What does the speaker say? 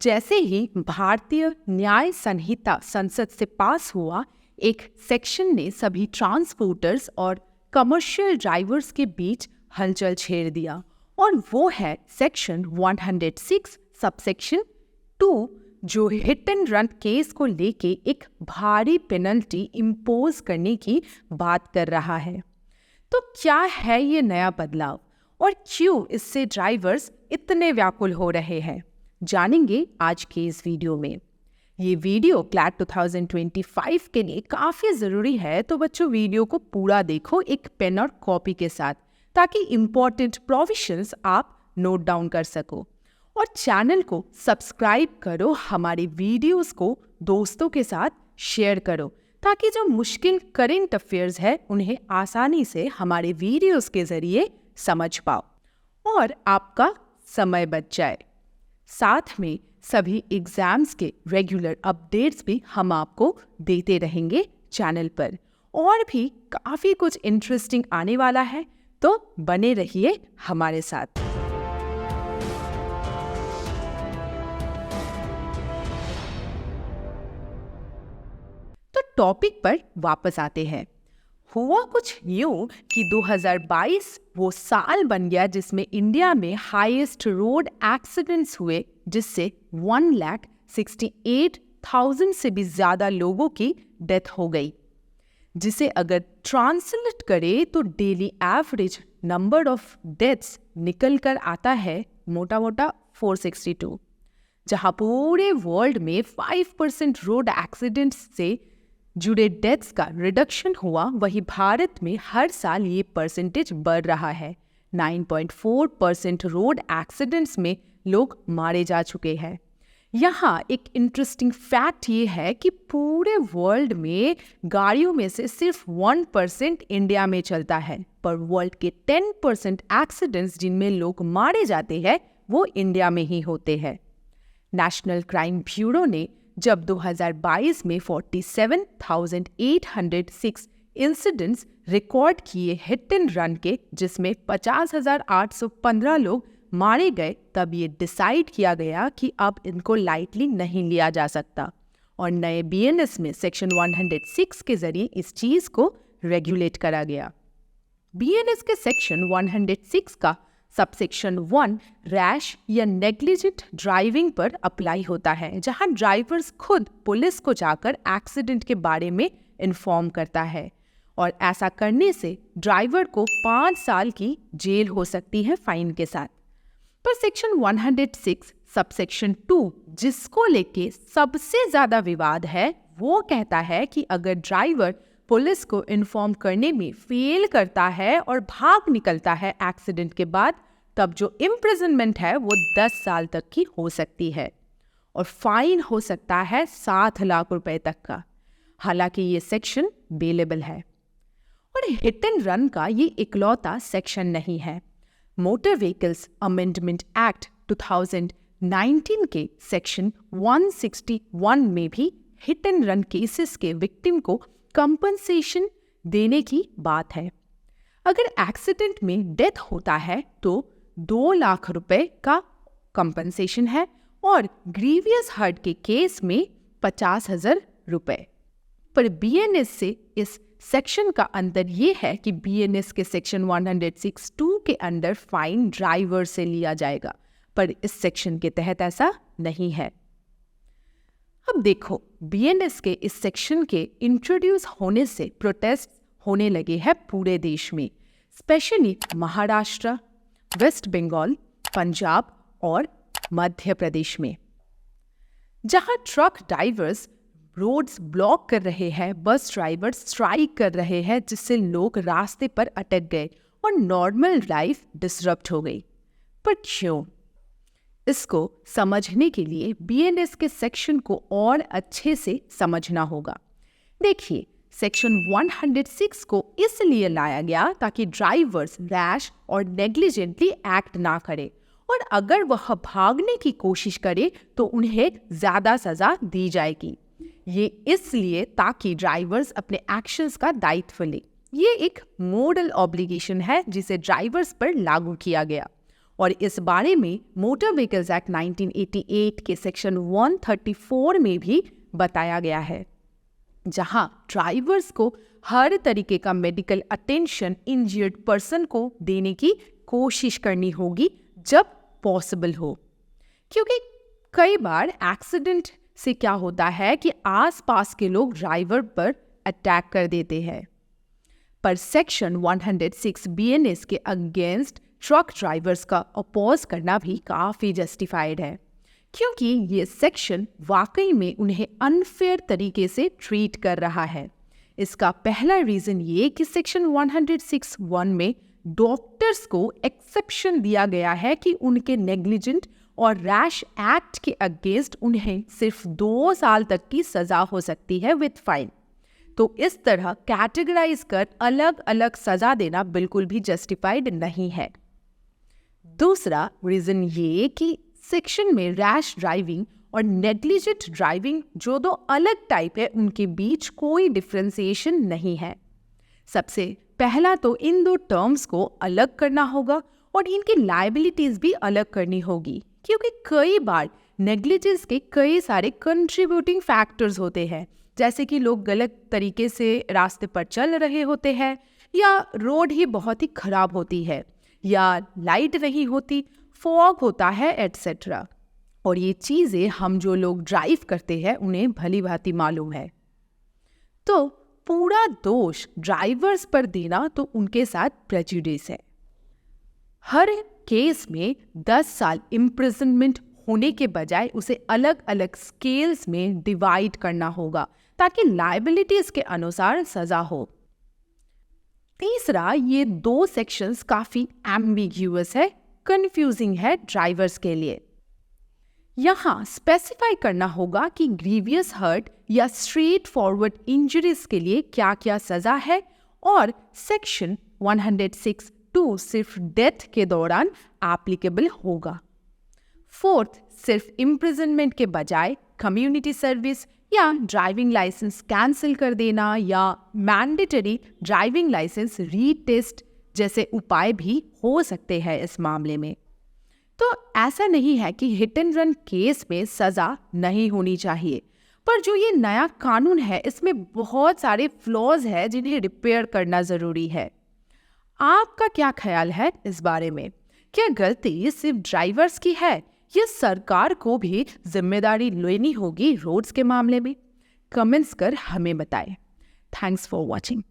जैसे ही भारतीय न्याय संहिता संसद से पास हुआ, एक सेक्शन ने सभी ट्रांसपोर्टर्स और कमर्शियल ड्राइवर्स के बीच हलचल छेड़ दिया, और वो है सेक्शन 106 सबसेक्शन 2, जो हिट एंड रन केस को लेके एक भारी पेनल्टी इम्पोज करने की बात कर रहा है। तो क्या है ये नया बदलाव और क्यों इससे ड्राइवर्स इतने व्याकुल हो रहे हैं, जानेंगे आज के इस वीडियो में। ये वीडियो क्लैट 2025 के लिए काफ़ी ज़रूरी है, तो बच्चों वीडियो को पूरा देखो एक पेन और कॉपी के साथ, ताकि इम्पोर्टेंट प्रोविजंस आप नोट डाउन कर सको। और चैनल को सब्सक्राइब करो, हमारी वीडियोस को दोस्तों के साथ शेयर करो, ताकि जो मुश्किल करंट अफेयर्स है उन्हें आसानी से हमारे वीडियोस के ज़रिए समझ पाओ और आपका समय बच जाए। साथ में सभी एग्जाम्स के रेगुलर अपडेट्स भी हम आपको देते रहेंगे चैनल पर, और भी काफ़ी कुछ इंटरेस्टिंग आने वाला है, तो बने रहिए हमारे साथ। तो टॉपिक पर वापस आते हैं। हुआ कुछ यूं कि 2022 वो साल बन गया जिसमें इंडिया में हाईएस्ट रोड एक्सीडेंट्स हुए, जिससे 1,68,000 से भी ज़्यादा लोगों की डेथ हो गई, जिसे अगर ट्रांसलेट करें तो daily average number of deaths निकल कर आता है मोटा मोटा 462। जहां पूरे वर्ल्ड में 5% रोड एक्सीडेंट्स से जुड़े डेथ्स का रिडक्शन हुआ, वही भारत में हर साल ये परसेंटेज बढ़ रहा है। 9.4% रोड एक्सीडेंट्स में लोग मारे जा चुके हैं। यहाँ एक इंटरेस्टिंग फैक्ट ये है कि पूरे वर्ल्ड में गाड़ियों में से सिर्फ 1% इंडिया में चलता है, पर वर्ल्ड के 10% एक्सीडेंट्स जिनमें लोग मारे जाते हैं वो इंडिया में ही होते हैं। नेशनल क्राइम ब्यूरो ने जब 2022 में 47,806 इंसिडेंट्स रिकॉर्ड किए हिट एंड रन के, जिसमें 50,815 लोग मारे गए, तब ये डिसाइड किया गया कि अब इनको लाइटली नहीं लिया जा सकता, और नए BNS में सेक्शन 106 के जरिए इस चीज को रेगुलेट करा गया। BNS के सेक्शन 106 का सबसेक्शन 1 रैश या नेग्लिजेंट ड्राइविंग पर अप्लाई होता है, जहां ड्राइवर्स खुद पुलिस को जाकर एक्सीडेंट के बारे में इन्फॉर्म करता है, और ऐसा करने से ड्राइवर को 5 साल की जेल हो सकती है फाइन के साथ। पर सेक्शन 106 सबसेक्शन 2, जिसको लेके सबसे ज्यादा विवाद है, वो कहता है कि अगर ड्राइवर पुलिस को इन्फॉर्म करने में फेल करता है और भाग निकलता है एक्सीडेंट के बाद, तब जो इम्प्रिजनमेंट है वो 10 साल तक की हो सकती है, और फाइन हो सकता है 7 लाख रुपए तक का। हालांकि ये सेक्शन बेलेबल है। और हिट एंड रन का ये इकलौता सेक्शन नहीं है। मोटर व्हीकल्स अमेंडमेंट एक्ट 2019 के सेक्शन 161 में भी हिट एंड रन केसेस के विक्टिम को कंपनसेशन देने की बात है। अगर एक्सीडेंट में डेथ होता है तो 2 लाख रुपए का कंपनसेशन है, और ग्रीवियस हर्ट के केस में 50,000 रुपए। पर BNS से इस सेक्शन का अंतर ये है कि BNS के सेक्शन 106(2) के अंदर फाइन ड्राइवर से लिया जाएगा, पर इस सेक्शन के तहत ऐसा नहीं है। अब देखो, BNS के इस सेक्शन के इंट्रोड्यूस होने से प्रोटेस्ट होने लगे हैं पूरे देश में, स्पेशली महाराष्ट्र, वेस्ट बंगाल, पंजाब और मध्य प्रदेश में, जहां ट्रक ड्राइवर्स रोड्स ब्लॉक कर रहे हैं, बस ड्राइवर स्ट्राइक कर रहे हैं, जिससे लोग रास्ते पर अटक गए और नॉर्मल लाइफ डिसरप्ट हो गई। पर क्यों? इसको समझने के लिए BNS के सेक्शन को और अच्छे से समझना होगा। देखिए, सेक्शन 106 को इसलिए लाया गया ताकि ड्राइवर्स रैश और नेग्लिजेंटली एक्ट ना करे, और अगर वह भागने की कोशिश करे तो उन्हें ज़्यादा सज़ा दी जाएगी। ये इसलिए ताकि ड्राइवर्स अपने एक्शंस का दायित्व लें। ये एक मोरल ऑब्लिगेशन है जिसे ड्राइवर्स पर लागू किया गया, और इस बारे में मोटर व्हीकल्स एक्ट 1988 के सेक्शन 134 में भी बताया गया है, जहां ड्राइवर्स को हर तरीके का मेडिकल अटेंशन इंजर्ड पर्सन को देने की कोशिश करनी होगी जब पॉसिबल हो, क्योंकि कई बार एक्सीडेंट से क्या होता है कि आसपास के लोग ड्राइवर पर अटैक कर देते हैं। पर सेक्शन 106 BNS के अगेंस्ट ट्रक ड्राइवर्स का अपोज करना भी काफ़ी जस्टिफाइड है, क्योंकि ये सेक्शन वाकई में उन्हें अनफेयर तरीके से ट्रीट कर रहा है। इसका पहला रीज़न ये कि सेक्शन 106(1) में डॉक्टर्स को एक्सेप्शन दिया गया है कि उनके नेग्लिजेंट और रैश एक्ट के अगेंस्ट उन्हें सिर्फ 2 साल तक की सज़ा हो सकती है विद फाइन। तो इस तरह कैटेगराइज कर अलग अलग सज़ा देना बिल्कुल भी जस्टिफाइड नहीं है। दूसरा रीज़न ये कि सेक्शन में रैश ड्राइविंग और नेग्लिजेंट ड्राइविंग जो 2 अलग टाइप है, उनके बीच कोई डिफ्रेंसिएशन नहीं है। सबसे पहला तो इन 2 टर्म्स को अलग करना होगा और इनकी लायबिलिटीज भी अलग करनी होगी, क्योंकि कई बार नेग्लिजेंस के कई सारे कंट्रीब्यूटिंग फैक्टर्स होते हैं, जैसे कि लोग गलत तरीके से रास्ते पर चल रहे होते हैं, या रोड ही बहुत ही खराब होती है, या लाइट नहीं होती, फॉग होता है, एटसेट्रा। और ये चीज़ें हम जो लोग ड्राइव करते हैं उन्हें भली भांति मालूम है। तो पूरा दोष ड्राइवर्स पर देना तो उनके साथ प्रेजुडिस है। हर केस में 10 साल इम्प्रिजनमेंट होने के बजाय उसे अलग अलग स्केल्स में डिवाइड करना होगा, ताकि लायबिलिटीज के अनुसार सजा हो। तीसरा, ये 2 सेक्शंस काफी एम्बिग्यूअस है, कंफ्यूजिंग है ड्राइवर्स के लिए। यहाँ स्पेसिफाई करना होगा कि ग्रीवियस हर्ट या स्ट्रेट फॉरवर्ड इंजरीज के लिए क्या क्या सजा है, और सेक्शन 106(2) सिर्फ डेथ के दौरान एप्लीकेबल होगा। फोर्थ, सिर्फ इम्प्रिजनमेंट के बजाय कम्युनिटी सर्विस या ड्राइविंग लाइसेंस कैंसिल कर देना या मैंडेटरी ड्राइविंग लाइसेंस रीटेस्ट जैसे उपाय भी हो सकते हैं इस मामले में। तो ऐसा नहीं है कि हिट एंड रन केस में सज़ा नहीं होनी चाहिए, पर जो ये नया कानून है इसमें बहुत सारे फ्लॉज हैं जिन्हें रिपेयर करना ज़रूरी है। आपका क्या ख्याल है इस बारे में? क्या गलती सिर्फ ड्राइवर्स की है या सरकार को भी जिम्मेदारी लेनी होगी रोड्स के मामले में? कमेंट्स कर हमें बताएं। Thanks for watching.